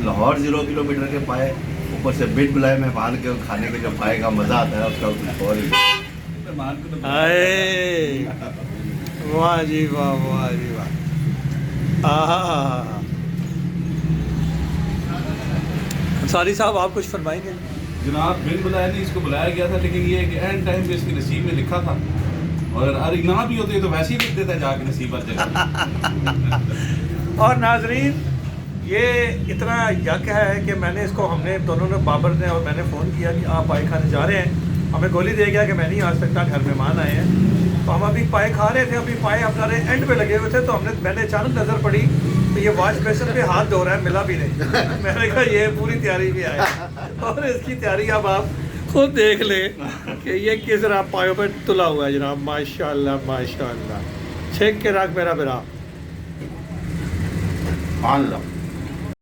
Lahore 0 kilometre के पाए, ऊपर से बिट बुलाए मेहमान के खाने के जो पाए का मज़ा आता है उसका कुछ और ही। मेहमान को तो हाय वाह जी वाह जी वाह। अंसारी साहब आप कुछ फरमाएंगे? जनाब बिन बुलाया नहीं, इसको बुलाया गया था, लेकिन ये कि एंड टाइम पे इसके नसीब में लिखा था, और अरे ना भी होते तो वैसे ही लिख देता जाके नसीब पर जगह। और नाजरीन ये इतना यक है कि हमने दोनों ने, बाबर ने और मैंने फ़ोन किया कि आप पाए खाने जा रहे हैं, हमें गोली दे गया कि मैं नहीं आ सकता, घर मेहमान आए हैं। तो हम अभी पाए खा रहे थे, अभी पाए हमारे एंड पे लगे हुए थे, तो मैंने अचानक नज़र पड़ी तो ये वॉश बेसिन पे हाथ धो रहा है, मिला भी नहीं। मैंने कहा ये पूरी तैयारी भी आया, और इसकी तैयारी अब आप खुद देख ले कि ये किस तरह पायों पर तुला हुआ है जनाब। माशाल्लाह माशाल्लाह, छेक के रख मेरा बिरा। मान लो